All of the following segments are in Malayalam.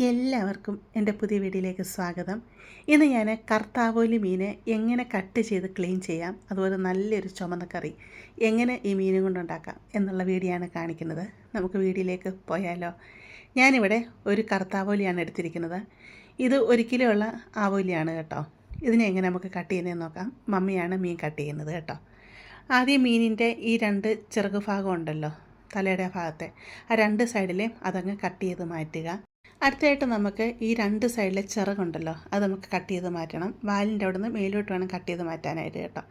എല്ലാവർക്കും എൻ്റെ പുതിയ വീഡിയോയിലേക്ക് സ്വാഗതം. ഇന്ന് ഞാൻ കർത്താവോലി മീനെ എങ്ങനെ കട്ട് ചെയ്ത് ക്ലീൻ ചെയ്യാം, അതുപോലെ നല്ലൊരു ചുമന്ന കറി എങ്ങനെ ഈ മീനും കൊണ്ടുണ്ടാക്കാം എന്നുള്ള വീഡിയോ ആണ് കാണിക്കുന്നത്. നമുക്ക് വീഡിയോയിലേക്ക് പോയാലോ. ഞാനിവിടെ ഒരു കർത്താവോലിയാണ് എടുത്തിരിക്കുന്നത്. ഇത് 1 കിലോ ഉള്ള ആവോലിയാണ് കേട്ടോ. ഇതിനെ എങ്ങനെ നമുക്ക് കട്ട് ചെയ്യുന്നതെന്ന് നോക്കാം. മമ്മിയാണ് മീൻ കട്ട് ചെയ്യുന്നത് കേട്ടോ. ആദ്യം മീനിൻ്റെ ഈ 2 ചിറക് ഭാഗം ഉണ്ടല്ലോ, തലയുടെ ഭാഗത്തെ ആ 2 സൈഡിലെയും അതങ്ങ് കട്ട് ചെയ്ത് മാറ്റുക. അടുത്തായിട്ട് നമുക്ക് ഈ 2 സൈഡിലെ ചിറകുണ്ടല്ലോ, അത് നമുക്ക് കട്ട് ചെയ്ത് മാറ്റണം. വാലിൻ്റെ അവിടെ നിന്ന് മേലോട്ട് വേണം കട്ട് ചെയ്ത് മാറ്റാനായിട്ട് കേട്ടോ.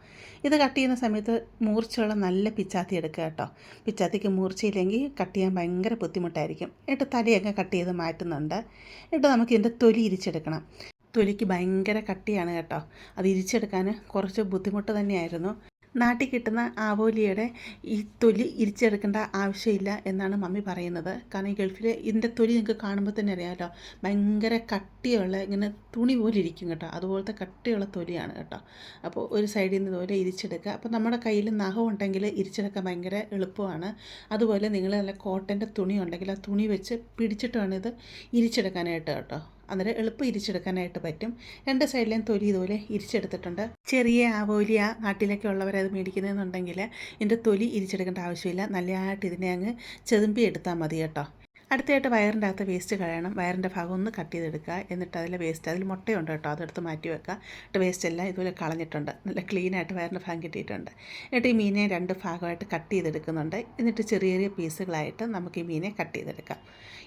ഇത് കട്ട് ചെയ്യുന്ന സമയത്ത് മൂർച്ചയുള്ള നല്ല പിച്ചാത്തി എടുക്കുക കേട്ടോ. പിച്ചാത്തിക്ക് മൂർച്ചയില്ലെങ്കിൽ കട്ട് ചെയ്യാൻ ഭയങ്കര ബുദ്ധിമുട്ടായിരിക്കും. എന്നിട്ട് തലയൊക്കെ കട്ട് ചെയ്ത് മാറ്റുന്നുണ്ട്. എന്നിട്ട് നമുക്ക് ഇതിൻ്റെ തൊലി ഇരിച്ചെടുക്കണം. തൊലിക്ക് ഭയങ്കര കട്ടിയാണ് കേട്ടോ. അത് ഇരിച്ചെടുക്കാൻ കുറച്ച് ബുദ്ധിമുട്ട് തന്നെയായിരുന്നു. നാട്ടിൽ കിട്ടുന്ന ആവോലിയുടെ ഈ തൊലി ഇരിച്ചെടുക്കേണ്ട ആവശ്യമില്ല എന്നാണ് മമ്മി പറയുന്നത്. കാരണം ഈ ഗൾഫിൽ ഇതിൻ്റെ തൊലി നിങ്ങൾക്ക് കാണുമ്പോൾ തന്നെ അറിയാമല്ലോ, ഭയങ്കര കട്ടിയുള്ള ഇങ്ങനെ തുണി പോലെ ഇരിക്കും കേട്ടോ. അതുപോലത്തെ കട്ടിയുള്ള തൊലിയാണ് കേട്ടോ. അപ്പോൾ ഒരു സൈഡിൽ നിന്ന് ഇതുപോലെ ഇരിച്ചെടുക്കുക. അപ്പോൾ നമ്മുടെ കയ്യിൽ നഖം ഉണ്ടെങ്കിൽ ഇരിച്ചെടുക്കാൻ ഭയങ്കര എളുപ്പമാണ്. അതുപോലെ നിങ്ങൾ നല്ല കോട്ടൻ്റെ തുണി ഉണ്ടെങ്കിൽ ആ തുണി വെച്ച് പിടിച്ചിട്ട് വേണം ഇത് ഇരിച്ചെടുക്കാനായിട്ട് കേട്ടോ. അന്നേരം എളുപ്പം ഇരിച്ചെടുക്കാനായിട്ട് പറ്റും. 2 സൈഡിലെയും തൊലി ഇതുപോലെ ഇരിച്ചെടുത്തിട്ടുണ്ട്. ചെറിയ ആവോലിയ നാട്ടിലൊക്കെ ഉള്ളവരത് മേടിക്കുന്നതെന്നുണ്ടെങ്കിൽ ഇതിൻ്റെ തൊലി ഇരിച്ചെടുക്കേണ്ട ആവശ്യമില്ല. നല്ലതായിട്ട് ഇതിനെ അങ്ങ് ചെതുമ്പി എടുത്താൽ മതി കേട്ടോ. അടുത്തായിട്ട് വയറിൻ്റെ അകത്ത് വേസ്റ്റ് കളയണം. വയറിൻ്റെ ഭാഗം ഒന്ന് കട്ട് ചെയ്തെടുക്കുക. എന്നിട്ട് അതിൽ വേസ്റ്റ്, അതിൽ മുട്ടയുണ്ട് കേട്ടോ, അതെടുത്ത് മാറ്റി വെക്കുക. എന്നിട്ട് വേസ്റ്റ് എല്ലാം ഇതുപോലെ കളഞ്ഞിട്ടുണ്ട്. നല്ല ക്ലീനായിട്ട് വയറിൻ്റെ ഭാഗം കിട്ടിയിട്ടുണ്ട്. എന്നിട്ട് ഈ മീനെ 2 ഭാഗമായിട്ട് കട്ട് ചെയ്തെടുക്കുന്നുണ്ട്. എന്നിട്ട് ചെറിയ ചെറിയ പീസുകളായിട്ട് നമുക്ക് ഈ മീനെ കട്ട് ചെയ്തെടുക്കാം.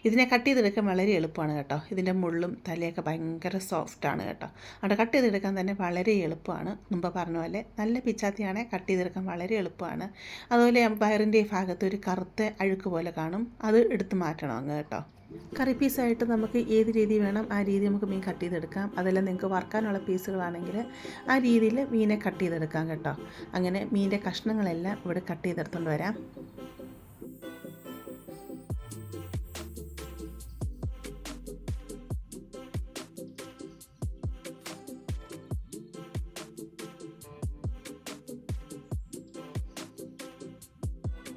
ഇതിനെ കട്ട് ചെയ്തെടുക്കാൻ വളരെ എളുപ്പമാണ് കേട്ടോ. ഇതിൻ്റെ മുള്ളും തലയൊക്കെ ഭയങ്കര സോഫ്റ്റാണ് കേട്ടോ. അവിടെ കട്ട് ചെയ്തെടുക്കാൻ തന്നെ വളരെ എളുപ്പമാണ്. മുമ്പ് പറഞ്ഞ പോലെ നല്ല പിച്ചാത്തിയാണെങ്കിൽ കട്ട് ചെയ്തെടുക്കാൻ വളരെ എളുപ്പമാണ്. അതുപോലെ വയറിൻ്റെ ഈ ഭാഗത്ത് ഒരു കറുത്ത അഴുക്ക് പോലെ കാണും, അത് എടുത്ത് മാറ്റണം അങ്ങ് കേട്ടോ. കറി പീസായിട്ട് നമുക്ക് ഏത് രീതി വേണം ആ രീതി നമുക്ക് മീൻ കട്ട് ചെയ്തെടുക്കാം. അതെല്ലാം നിങ്ങൾക്ക് വറുക്കാനുള്ള പീസുകളാണെങ്കിൽ ആ രീതിയിൽ മീനെ കട്ട് ചെയ്തെടുക്കാം കേട്ടോ. അങ്ങനെ മീനിൻ്റെ കഷ്ണങ്ങളെല്ലാം ഇവിടെ കട്ട് ചെയ്തെടുത്തുകൊണ്ട് വരാം.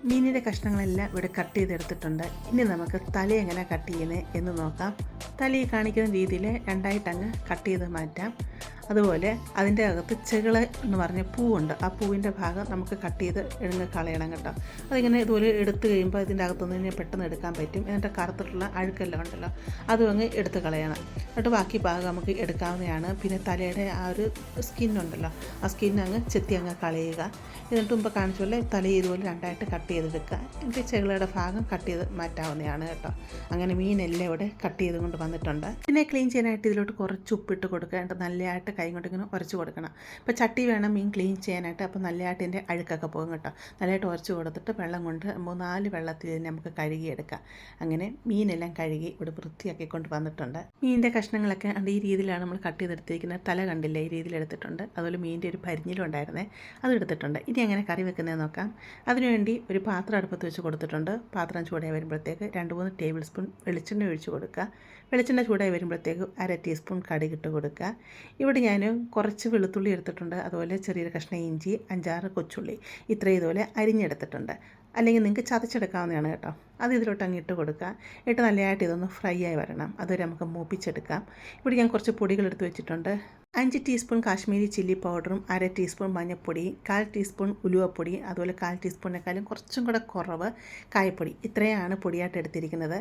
മീനിൻ്റെ കഷ്ണങ്ങളെല്ലാം ഇവിടെ കട്ട് ചെയ്തെടുത്തിട്ടുണ്ട്. ഇനി നമുക്ക് തല എങ്ങനെ കട്ട് ചെയ്യുന്നത് എന്ന് നോക്കാം. തല ഈ കാണിക്കുന്ന രീതിയിൽ 2ആയിട്ട് അങ്ങ് കട്ട് ചെയ്ത് മാറ്റാം. അതുപോലെ അതിൻ്റെ അകത്ത് ചെകിള എന്ന് പറഞ്ഞ പൂവുണ്ട്, ആ പൂവിൻ്റെ ഭാഗം നമുക്ക് കട്ട് ചെയ്ത് കളയണം കേട്ടോ. അതിങ്ങനെ ഇതുപോലെ എടുത്തു കഴിയുമ്പോൾ ഇതിൻ്റെ അകത്തുനിന്ന് തന്നെ പെട്ടെന്ന് എടുക്കാൻ പറ്റും. എന്നിട്ട് കറുത്തിട്ടുള്ള അഴുക്കെല്ലാം ഉണ്ടല്ലോ, അതും അങ്ങ് എടുത്ത് കളയണം. എന്നിട്ട് ബാക്കി ഭാഗം നമുക്ക് എടുക്കാവുന്നതാണ്. പിന്നെ തലയുടെ ആ ഒരു സ്കിന്നുണ്ടല്ലോ, ആ സ്കിൻ അങ്ങ് ചെത്തി അങ്ങ് കളയുക. എന്നിട്ട് മുമ്പ് കാണിച്ച പോലെ തല ഇതുപോലെ 2ആയിട്ട് കട്ട് ചെയ്തെടുക്കുക. എന്നിട്ട് ചെകിളയുടെ ഭാഗം കട്ട് ചെയ്ത് മാറ്റാവുന്നതാണ് കേട്ടോ. അങ്ങനെ മീനെല്ലാം ഇവിടെ കട്ട് ചെയ്ത് കൊണ്ട് വന്നിട്ടുണ്ട്. ഇതിനെ ക്ലീൻ ചെയ്യാനായിട്ട് ഇതിലോട്ട് കുറച്ച് ഉപ്പിട്ട് കൊടുക്കുക. എന്നിട്ട് നല്ലതായിട്ട് കൈ കൊണ്ട് ഇങ്ങനെ ഉരച്ച് കൊടുക്കണം. ഇപ്പോൾ ചട്ടി വേണം മീൻ ക്ലീൻ ചെയ്യാനായിട്ട്. അപ്പോൾ നല്ലതായിട്ട് ഇതിൻ്റെ അഴുക്കൊക്കെ പോകും കേട്ടോ. നല്ലതായിട്ട് ഉരച്ച് കൊടുത്തിട്ട് വെള്ളം കൊണ്ട് 3-4 വെള്ളത്തിൽ ഇതിനെ നമുക്ക് കഴുകിയെടുക്കാം. അങ്ങനെ മീനെല്ലാം കഴുകി ഇവിടെ വൃത്തിയാക്കി കൊണ്ട് വന്നിട്ടുണ്ട്. മീനിൻ്റെ കഷ്ണങ്ങളൊക്കെ ഈ രീതിയിലാണ് നമ്മൾ കട്ട് ചെയ്തെടുത്തിരിക്കുന്നത്. തല കണ്ടില്ലേ, ഈ രീതിയിൽ എടുത്തിട്ടുണ്ട്. അതുപോലെ മീനിൻ്റെ ഒരു പരിഞ്ഞിലും ഉണ്ടായിരുന്നേ, അത് എടുത്തിട്ടുണ്ട്. ഇനി എങ്ങനെ കറി വെക്കുന്നതെന്ന് നോക്കാം. അതിനുവേണ്ടി ഒരു പാത്രം അടുപ്പത്ത് വെച്ച് കൊടുത്തിട്ടുണ്ട്. പാത്രം ചൂടായി വരുമ്പോഴത്തേക്ക് 2-3 ടേബിൾ സ്പൂൺ വെളിച്ചെണ്ണ ഒഴിച്ച് കൊടുക്കുക. വെളിച്ചെണ്ണ ചൂടായി വരുമ്പോഴത്തേക്ക് 1/2 ടീസ്പൂൺ കടുകിട്ട് കൊടുക്കുക. ഇവിടെ ഞാൻ കുറച്ച് വെളുത്തുള്ളി എടുത്തിട്ടുണ്ട്. അതുപോലെ ചെറിയൊരു കഷ്ണം ഇഞ്ചി, 5-6 കൊച്ചുള്ളി, ഇത്രയും ഇതുപോലെ അരിഞ്ഞെടുത്തിട്ടുണ്ട്. അല്ലെങ്കിൽ നിങ്ങൾക്ക് ചതച്ചെടുക്കാവുന്നതാണ് കേട്ടോ. അത് ഇതിലോട്ട് അങ്ങ് ഇട്ട് കൊടുക്കുക. ഇട്ട് നല്ലതായിട്ട് ഇതൊന്ന് ഫ്രൈ ആയി വരണം. അതുവരെ നമുക്ക് മൂപ്പിച്ചെടുക്കാം. ഇവിടെ ഞാൻ കുറച്ച് പൊടികൾ എടുത്ത് വെച്ചിട്ടുണ്ട്. 5 ടീസ്പൂൺ കാശ്മീരി ചില്ലി പൗഡറും 1/2 ടീസ്പൂൺ മഞ്ഞൾപ്പൊടി, 1/4 ടീസ്പൂൺ ഉലുവപ്പൊടി, അതുപോലെ 1/4 ടീസ്പൂണിനേക്കാളും കുറച്ചും കൂടെ കുറവ് കായപ്പൊടി. ഇത്രയാണ് പൊടിയായിട്ട് എടുത്തിരിക്കുന്നത്.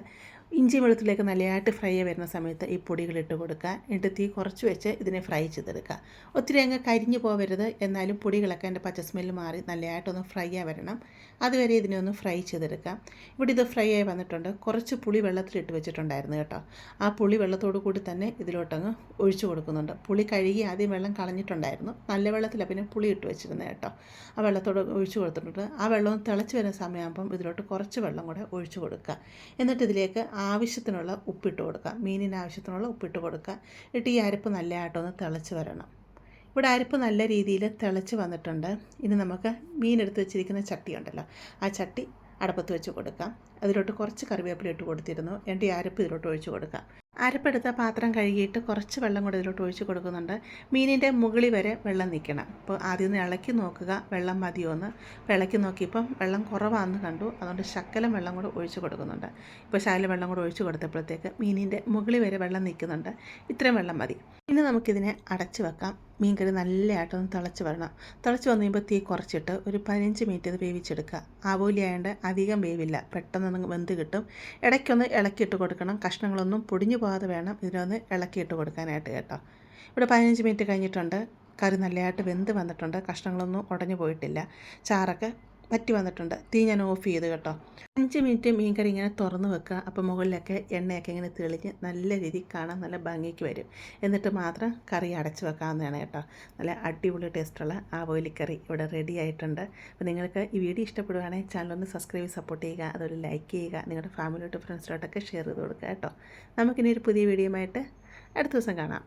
ഇഞ്ചി വെളുത്തുള്ളിയൊക്കെ നല്ലതായിട്ട് ഫ്രൈ ആയി വരുന്ന സമയത്ത് ഈ പൊടികൾ ഇട്ട് കൊടുക്കുക. എന്നിട്ട് തീ കുറച്ച് വെച്ച് ഇതിനെ ഫ്രൈ ചെയ്തെടുക്കുക. ഒത്തിരി അങ്ങ് കരിഞ്ഞു പോകരുത്, എന്നാലും പൊടികളൊക്കെ അതിൻ്റെ പച്ച സ്മെല്ല് മാറി നല്ലതായിട്ടൊന്ന് ഫ്രൈ ആയി വരണം. അതുവരെ ഇതിനെ ഒന്ന് ഫ്രൈ ചെയ്തെടുക്കാം. ഇവിടെ ഇത് ഫ്രൈ ആയി വന്നിട്ടുണ്ട്. കുറച്ച് പുളി വെള്ളത്തിലിട്ട് വെച്ചിട്ടുണ്ടായിരുന്നു കേട്ടോ. ആ പുളി വെള്ളത്തോടു കൂടി തന്നെ ഇതിലോട്ടങ്ങ് ഒഴിച്ചു കൊടുക്കുന്നുണ്ട്. പുളി കഴുകി ആദ്യം വെള്ളം കളഞ്ഞിട്ടുണ്ടായിരുന്നു. നല്ല വെള്ളത്തിലാണ് പിന്നെ പുളി ഇട്ട് വെച്ചിരുന്നത് കേട്ടോ. ആ വെള്ളത്തോട് ഒഴിച്ചു കൊടുത്തിട്ടുണ്ട്. ആ വെള്ളം തിളച്ച് വരുന്ന സമയമാകുമ്പം ഇതിലോട്ട് കുറച്ച് വെള്ളം കൂടെ ഒഴിച്ചു കൊടുക്കുക. എന്നിട്ട് ഇതിലേക്ക് ആവശ്യത്തിനുള്ള ഉപ്പിട്ട് കൊടുക്കുക. മീനിന് ആവശ്യത്തിനുള്ള ഉപ്പിട്ട് കൊടുക്കുക. എന്നിട്ട് ഈ അരപ്പ് നല്ലതായിട്ടൊന്ന് തിളച്ച് വരണം. ഇവിടെ അരപ്പ് നല്ല രീതിയിൽ തിളച്ച് വന്നിട്ടുണ്ട്. ഇനി നമുക്ക് മീൻ എടുത്ത് വെച്ചിരിക്കുന്ന ചട്ടി ഉണ്ടല്ലോ, ആ ചട്ടി അടുപ്പത്ത് വെച്ച് കൊടുക്കാം. അതിലോട്ട് കുറച്ച് കറിവേപ്പില ഇട്ട് കൊടുത്തിരുന്നു. എന്നിട്ട് ഈ അരപ്പ് ഇതിലോട്ട് ഒഴിച്ച് കൊടുക്കാം. അരപ്പെടുത്ത പാത്രം കഴുകിയിട്ട് കുറച്ച് വെള്ളം കൂടെ ഇതിലോട്ട് ഒഴിച്ച് കൊടുക്കുന്നുണ്ട്. മീനിൻ്റെ മുകളിൽ വരെ വെള്ളം നിൽക്കണം. അപ്പോൾ ആദ്യം ഒന്ന് ഇളക്കി നോക്കുക വെള്ളം മതിയോ എന്ന്. അപ്പോൾ ഇളക്കി നോക്കിയപ്പം വെള്ളം കുറവാണെന്ന് കണ്ടു. അതുകൊണ്ട് ശകലം വെള്ളം കൂടെ ഒഴിച്ച് കൊടുക്കുന്നുണ്ട്. ഇപ്പോൾ ശകലം വെള്ളം കൂടെ ഒഴിച്ച് കൊടുത്തപ്പോഴത്തേക്ക് മീനിൻ്റെ മുകളിൽ വരെ വെള്ളം നിൽക്കുന്നുണ്ട്. ഇത്രയും വെള്ളം മതി. ഇനി നമുക്കിതിനെ അടച്ച് വെക്കാം. മീൻകറി നല്ലതായിട്ടൊന്ന് തിളച്ച് വരണം. തിളച്ച് വന്നു കഴിയുമ്പോൾ തീ കുറച്ചിട്ട് ഒരു 15 മിനിറ്റ് ഇത് വേവിച്ചെടുക്കുക. ആവോലി ആയതുകൊണ്ട് അധികം വേവില്ല, പെട്ടെന്ന് വെന്ത് കിട്ടും. ഇടയ്ക്കൊന്ന് ഇളക്കിയിട്ട് കൊടുക്കണം. കഷ്ണങ്ങളൊന്നും പൊടിഞ്ഞു പോകാതെ വേണം ഇതിനൊന്ന് ഇളക്കിയിട്ട് കൊടുക്കാനായിട്ട് കേട്ടോ. ഇവിടെ 15 മിനിറ്റ് കഴിഞ്ഞിട്ടുണ്ട്. കറി നല്ലതായിട്ട് വെന്ത് വന്നിട്ടുണ്ട്. കഷ്ണങ്ങളൊന്നും ഉടഞ്ഞു പോയിട്ടില്ല. ചാറൊക്കെ വറ്റി വന്നിട്ടുണ്ട്. തീ ഞാൻ ഓഫ് ചെയ്ത് കേട്ടോ. 5 മിനിറ്റ് മീൻകറി ഇങ്ങനെ തുറന്ന് വെക്കുക. അപ്പോൾ മുകളിലൊക്കെ എണ്ണയൊക്കെ ഇങ്ങനെ തെളിഞ്ഞ് നല്ല രീതിയിൽ കാണാൻ നല്ല ഭംഗിക്ക് വരും. എന്നിട്ട് മാത്രം കറി അടച്ച് വെക്കാവുന്നതാണ് കേട്ടോ. നല്ല അടിപൊളി ടേസ്റ്റുള്ള ആവോലിക്കറി ഇവിടെ റെഡി ആയിട്ടുണ്ട്. അപ്പോൾ നിങ്ങൾക്ക് ഈ വീഡിയോ ഇഷ്ടപ്പെടുകയാണെങ്കിൽ ചാനലൊന്ന് സബ്സ്ക്രൈബ് സപ്പോർട്ട് ചെയ്യുക, അതൊരു ലൈക്ക് ചെയ്യുക, നിങ്ങളുടെ ഫാമിലിയോട്ട് ഫ്രണ്ട്സിലോട്ടൊക്കെ ഷെയർ ചെയ്ത് കൊടുക്കുക കേട്ടോ. നമുക്കിനി ഒരു പുതിയ വീഡിയോയുമായിട്ട് അടുത്ത ദിവസം കാണാം.